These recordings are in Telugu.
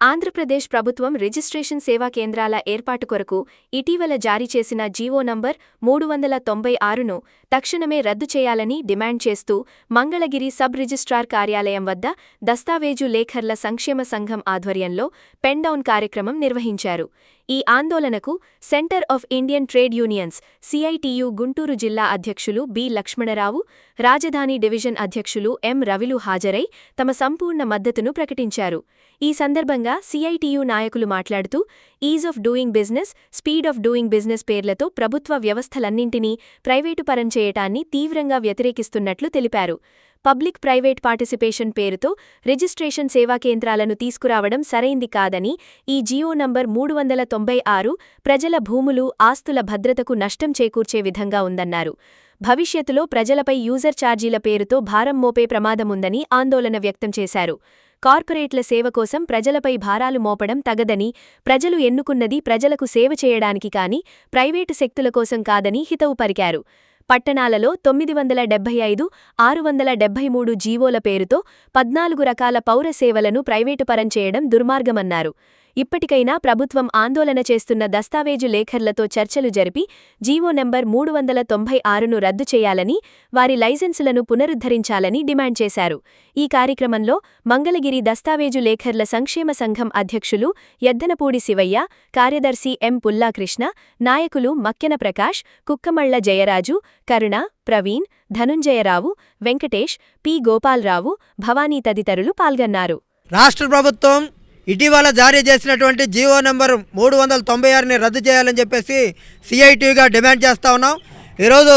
ఆంధ్రప్రదేశ్ ప్రభుత్వం రిజిస్ట్రేషన్ సేవా కేంద్రాల ఏర్పాటు కొరకు ఇటీవల జారీ చేసిన జీవో నంబర్ 396ను తక్షణమే రద్దు చేయాలని డిమాండ్ చేస్తూ మంగళగిరి సబ్ రిజిస్ట్రార్ కార్యాలయం వద్ద దస్తావేజు లేఖర్ల సంక్షేమ సంఘం ఆధ్వర్యంలో పెన్ డౌన్ కార్యక్రమం నిర్వహించారు. ఈ ఆందోళనకు centre of Indian trade unions CITU Guntur జిల్లా అధ్యక్షులు బి లక్ష్మణరావు, రాజధాని డివిజన్ అధ్యక్షులు ఎం రవిలు హాజరై తమ సంపూర్ణ మద్దతును ప్రకటించారు. ఈ సందర్భంగా సిఐటియు నాయకులు మాట్లాడుతూ is of doing business, speed of doing business పేర్లతో ప్రభుత్వ వ్యవస్థలన్నింటినీ ప్రైవేటు పరం చేయటాన్ని తీవ్రంగా వ్యతిరేకిస్తున్నట్లు తెలిపారు. పబ్లిక్ ప్రైవేట్ పార్టిసిపేషన్ పేరుతో రిజిస్ట్రేషన్ సేవా కేంద్రాలను తీసుకురావడం సరైంది కాదని, ఈ జీవో నంబర్ 396 ప్రజల భూములు, ఆస్తుల భద్రతకు నష్టం చేకూర్చే విధంగా ఉందన్నారు. భవిష్యత్తులో ప్రజలపై యూజర్ ఛార్జీల పేరుతో భారం మోపే ప్రమాదముందని ఆందోళన వ్యక్తం చేశారు. కార్పొరేట్ల సేవ కోసం ప్రజలపై భారాలు మోపడం తగదని, ప్రజలు ఎన్నుకున్నది ప్రజలకు సేవ చేయడానికి కాని ప్రైవేటు శక్తుల కోసం కాదని హితవు పలికారు. పట్టణాలలో 975, 673 జీవోల పేరుతో 14 రకాల పౌర సేవలను ప్రైవేటు పరం చేయడం దుర్మార్గమన్నారు. ఇప్పటికైనా ప్రభుత్వం ఆందోళన చేస్తున్న దస్తావేజు లేఖర్లతో చర్చలు జరిపి జీవో నంబర్ 396ను రద్దు చేయాలని, వారి లైసెన్సులను పునరుద్ధరించాలని డిమాండ్ చేశారు. ఈ కార్యక్రమంలో మంగళగిరి దస్తావేజు లేఖర్ల సంక్షేమ సంఘం అధ్యక్షులు యద్దనపూడి శివయ్య, కార్యదర్శి ఎం పుల్లాకృష్ణ, నాయకులు మక్కెన ప్రకాష్, కుక్కమళ్ల జయరాజు, కరుణ, ప్రవీణ్, ధనుంజయరావు, వెంకటేష్, పి గోపాలరావు, భవానీ తదితరులు పాల్గొన్నారు. రాష్ట్ర ప్రభుత్వం ఇటీవల జారీ చేసినటువంటి జీవో నెంబర్ 396ని రద్దు చేయాలని చెప్పేసి సిఐటిగా డిమాండ్ చేస్తూ ఉన్నాం. ఈరోజు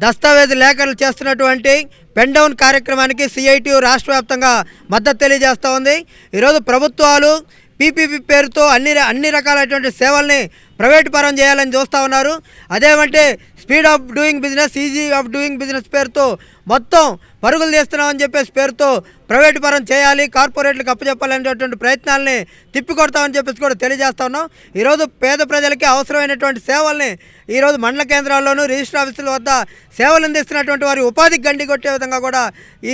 దస్తావేజు లేఖలు చేస్తున్నటువంటి పెన్ డౌన్ కార్యక్రమానికి సిఐటియు రాష్ట్ర వ్యాప్తంగా మద్దతు తెలియజేస్తూ ఉంది. ఈరోజు ప్రభుత్వాలు పీపీపీ పేరుతో అన్ని రకాలైనటువంటి సేవల్ని ప్రైవేటు పరం చేయాలని చూస్తూ ఉన్నారు. అదేమంటే speed of doing business, easy of doing business పేరుతో మొత్తం పరుగులు తీస్తున్నామని చెప్పేసి పేరుతో ప్రైవేటు పరం చేయాలి, కార్పొరేట్లకు అప్పచెప్పాలనేటువంటి ప్రయత్నాలని తిప్పికొడతామని చెప్పేసి కూడా తెలియజేస్తా ఉన్నాం. ఈరోజు పేద ప్రజలకి అవసరమైనటువంటి సేవల్ని ఈరోజు మండల కేంద్రాల్లోనూ రిజిస్టర్ ఆఫీసుల వద్ద సేవలు అందిస్తున్నటువంటి వారి ఉపాధికి గండి కొట్టే విధంగా కూడా ఈ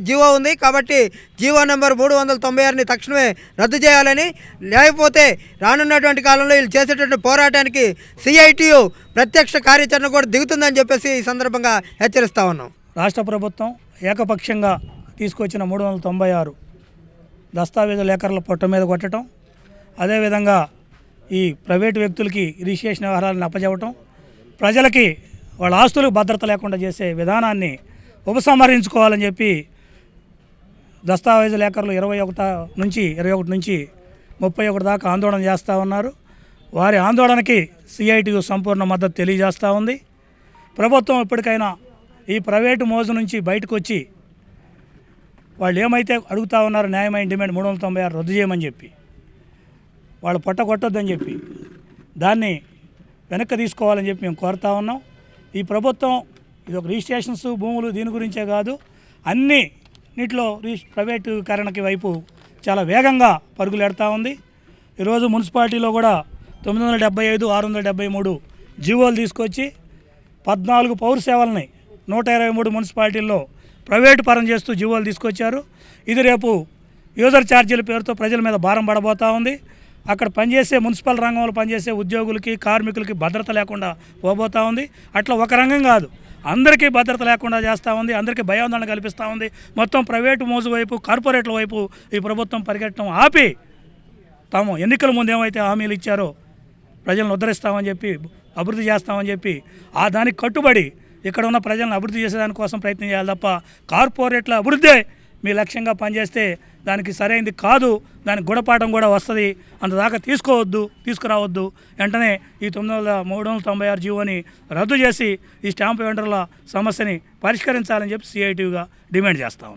జీవో ఉంది. కాబట్టి జీవో నెంబర్ 396ని తక్షణమే రద్దు చేయాలని, లేకపోతే రానున్నటువంటి కాలంలో వీళ్ళు చేసేటువంటి పోరాటానికి సిఐటియు ప్రత్యక్ష కార్యాచరణ కూడా దిగుతుందని చెప్పేసి ఈ సందర్భంగా హెచ్చరిస్తా ఉన్నాం. రాష్ట్ర ప్రభుత్వం ఏకపక్షంగా తీసుకొచ్చిన 396 దస్తావేజు లేఖర్ల పొట్ట మీద కొట్టడం, అదేవిధంగా ఈ ప్రైవేటు వ్యక్తులకి రిజిస్ట్రేషన్ వ్యవహారాలను అప్పచెప్పటం, ప్రజలకి వాళ్ళ ఆస్తులకు భద్రత లేకుండా చేసే విధానాన్ని ఉపసంహరించుకోవాలని చెప్పి దస్తావేజు లేఖర్లు 21 నుంచి 31 దాకా ఆందోళన చేస్తూ ఉన్నారు. వారి ఆందోళనకి సిఐటియు సంపూర్ణ మద్దతు తెలియజేస్తూ ఉంది. ప్రభుత్వం ఇప్పటికైనా ఈ ప్రైవేటు మోజు నుంచి బయటకు వచ్చి వాళ్ళు ఏమైతే అడుగుతా ఉన్నారో న్యాయమైన డిమాండ్ 396 రద్దు చేయమని చెప్పి, వాళ్ళు పొట్ట కొట్టొద్దని చెప్పి దాన్ని వెనక్కి తీసుకోవాలని చెప్పి మేము కోరుతా ఉన్నాం. ఈ ప్రభుత్వం ఇది ఒక రిజిస్ట్రేషన్స్, భూములు దీని గురించే కాదు, అన్నిటిలో ప్రైవేటీకరణకి వైపు చాలా వేగంగా పరుగులు ఎడతా ఉంది. ఈరోజు మున్సిపాలిటీలో కూడా 975, 673 జీవోలు తీసుకొచ్చి 14 పౌర సేవలని 123 మున్సిపాలిటీల్లో ప్రైవేటు పరం చేస్తూ జీవోలు తీసుకొచ్చారు. ఇది రేపు యూజర్ ఛార్జీల పేరుతో ప్రజల మీద భారం పడబోతూ ఉంది. అక్కడ పనిచేసే మున్సిపల్ రంగంలో పనిచేసే ఉద్యోగులకి, కార్మికులకి భద్రత లేకుండా పోబోతూ ఉంది. అట్లా ఒక రంగం కాదు, అందరికీ భద్రత లేకుండా చేస్తూ ఉంది, అందరికీ భయాందోళన కల్పిస్తూ ఉంది. మొత్తం ప్రైవేటు మోజు వైపు, కార్పొరేట్ల వైపు ఈ ప్రభుత్వం పరిగెట్టడం ఆపి తాము ఎన్నికల ముందు ఏమైతే హామీలు ఇచ్చారో ప్రజలను ఉద్ధరిస్తామని చెప్పి, అభివృద్ధి చేస్తామని చెప్పి దానికి కట్టుబడి ఇక్కడ ఉన్న ప్రజలను అభివృద్ధి చేసేదానికోసం ప్రయత్నం చేయాలి తప్ప కార్పొరేట్ల అభివృద్ధే మీ లక్ష్యంగా పనిచేస్తే దానికి సరైనది కాదు. దానికి గుణపాఠం కూడా వస్తుంది. అంతదాకా తీసుకురావద్దు. వెంటనే ఈ 396 జీవోని రద్దు చేసి ఈ స్టాంపు వెండర్ల సమస్యని పరిష్కరించాలని చెప్పి సిఐటిగా డిమాండ్ చేస్తాం.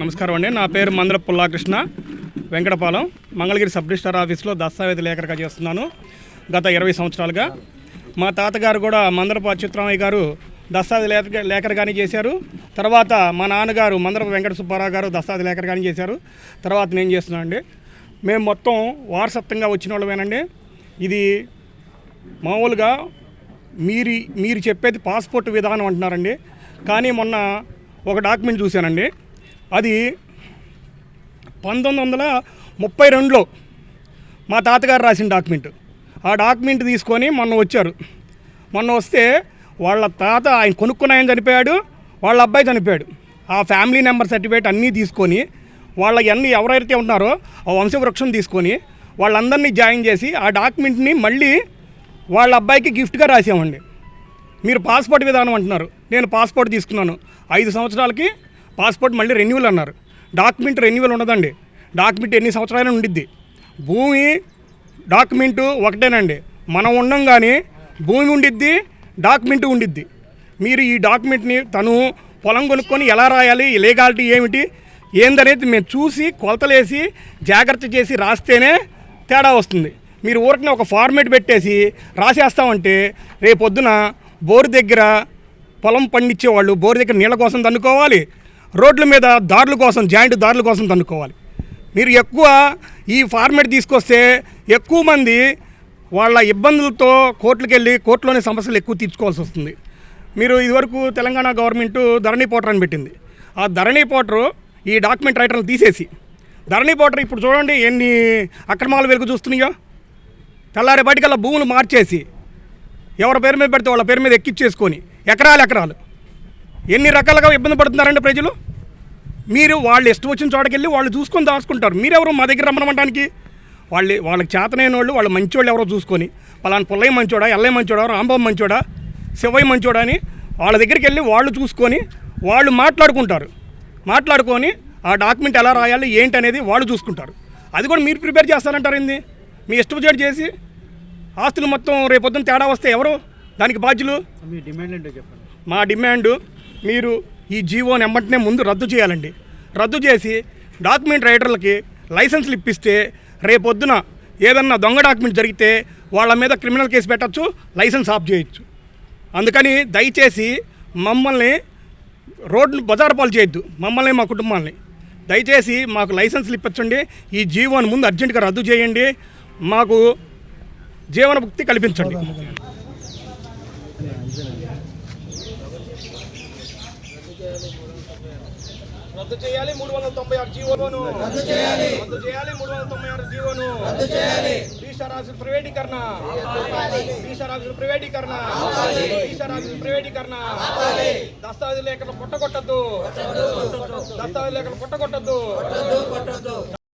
నమస్కారం అండి. నా పేరు మందర పుల్లాకృష్ణ, వెంకటపాలెం, మంగళగిరి సబ్ రిజిస్ట్రార్ ఆఫీస్లో దస్తావేజు లేఖరుగా చేస్తున్నాను గత 20 సంవత్సరాలుగా. మా తాతగారు కూడా మందరపు అచ్యుతరామయ్య గారు దస్తావేజు లేఖరుగానే చేశారు. తర్వాత మా నాన్నగారు మందరపు వెంకట సుబ్బారావు గారు దస్తావేజు లేఖరుగానే చేశారు. తర్వాత నేను చేస్తున్నాను అండి. మేము మొత్తం వారసత్వంగా వచ్చిన వాళ్ళమేనండి. ఇది మామూలుగా మీరు చెప్పేది పాస్పోర్ట్ విధానం అంటున్నారండి. కానీ మొన్న ఒక డాక్యుమెంట్ చూశానండి, అది 1932లో మా తాతగారు రాసిన డాక్యుమెంట్. ఆ డాక్యుమెంట్ తీసుకొని మొన్న వచ్చారు. మొన్న వస్తే వాళ్ళ తాత ఆయన కొనుక్కున్న ఆయన చనిపోయాడు, వాళ్ళ అబ్బాయి చనిపోయాడు. ఆ ఫ్యామిలీ నెంబర్ సర్టిఫికేట్ అన్నీ తీసుకొని వాళ్ళ అన్నీ ఎవరైతే ఉన్నారో ఆ వంశవృక్షం తీసుకొని వాళ్ళందరినీ జాయిన్ చేసి ఆ డాక్యుమెంట్ని మళ్ళీ వాళ్ళ అబ్బాయికి గిఫ్ట్గా రాసామండి. మీరు పాస్పోర్ట్ విధానం అంటున్నారు. నేను పాస్పోర్ట్ తీసుకున్నాను, 5 సంవత్సరాలకి పాస్పోర్ట్ మళ్ళీ రెన్యువల్ అన్నారు. డాక్యుమెంట్ రెన్యువల్ ఉండదండి. డాక్యుమెంట్ ఎన్ని సంవత్సరాలైనా ఉండిద్ది. భూమి డాక్యుమెంటు ఒకటేనండి. మనం ఉండంగానే భూమి ఉండిద్ది, డాక్యుమెంట్ ఉండిద్ది. మీరు ఈ డాక్యుమెంట్ని తను పొలం కొనుక్కొని ఎలా రాయాలి, లీగాలిటీ ఏమిటి ఏందనేది మేము చూసి కొలతలేసి జాగ్రత్త చేసి రాస్తేనే తేడా వస్తుంది. మీరు ఊరికనే ఒక ఫార్మేట్ పెట్టేసి రాసేస్తామంటే రేపొద్దున బోరు దగ్గర పొలం పండించేవాళ్ళు బోరు దగ్గర నీళ్ళ కోసం తన్నుకోవాలి, రోడ్ల మీద దారుల కోసం జాయింట్ దారుల కోసం తన్నుకోవాలి. మీరు ఎక్కువ ఈ ఫార్మేట్ తీసుకొస్తే ఎక్కువ మంది వాళ్ళ ఇబ్బందులతో కోర్టులకు వెళ్ళి కోర్టులోని సమస్యలు ఎక్కువ తీర్చుకోవాల్సి వస్తుంది. మీరు ఇదివరకు తెలంగాణ గవర్నమెంట్ ధరణి పోర్టర్ అని పెట్టింది. ఆ ధరణి పోర్టరు ఈ డాక్యుమెంట్ రైటర్లు తీసేసి ధరణి పోర్టర్ ఇప్పుడు చూడండి ఎన్ని అక్రమాలు వెలుగు చూస్తున్నాయో. తెల్లారి బయటికల్లా భూములు మార్చేసి ఎవరి పేరు మీద పెడితే వాళ్ళ పేరు మీద ఎక్కిచ్చేసుకొని ఎకరాలు ఎన్ని రకాలుగా ఇబ్బంది పడుతున్నారండి ప్రజలు. మీరు వాళ్ళు ఇష్టం వచ్చిన చోటకెళ్ళి వాళ్ళు చూసుకొని దాచుకుంటారు. మీరెవరు మా దగ్గర రమ్మనడానికి? వాళ్ళకి చేతనైన వాళ్ళు మంచోళ్ళు ఎవరో చూసుకొని పలానా పుల్లయ్య మంచోడా, ఎల్లయ్య మంచోడా, రాంబాబు మంచోడా, శివయ్య మంచోడా అని వాళ్ళ దగ్గరికి వెళ్ళి వాళ్ళు చూసుకొని వాళ్ళు మాట్లాడుకొని ఆ డాక్యుమెంట్ ఎలా రాయాలి ఏంటి అనేది వాళ్ళు చూసుకుంటారు. అది కూడా మీరు ప్రిపేర్ చేస్తారంటారు ఏంది? మీ ఇష్టం చేసి ఆస్తులు మొత్తం రేపొద్దున తేడా వస్తే ఎవరు దానికి బాధ్యులు? మీ డిమాండ్ ఏంటో చెప్పండి. మా డిమాండు మీరు ఈ జీవోని వెంటనే ముందు రద్దు చేయాలండి. రద్దు చేసి డాక్యుమెంట్ రైటర్లకి లైసెన్స్లు ఇప్పిస్తే రేపొద్దున ఏదన్నా దొంగ డాక్యుమెంట్ జరిగితే వాళ్ళ మీద క్రిమినల్ కేసు పెట్టచ్చు, లైసెన్స్ ఆఫ్ చేయొచ్చు. అందుకని దయచేసి మమ్మల్ని రోడ్డు బజారు పాలు చేయొద్దు, మమ్మల్ని మా కుటుంబాన్ని. దయచేసి మాకు లైసెన్స్లు ఇప్పించండి. ఈ జీవోని ముందు అర్జెంటుగా రద్దు చేయండి, మాకు జీవన భుక్తి కల్పించండి. రద్దు చేయాలి 396 జీవోను. రద్దు చేయాలి 396 జీవోను. రద్దు చేయాలి. బీసరాజు ప్రైవేటీకరణ. దస్తావేజు లేఖలు పుట్టగొట్టద్దు.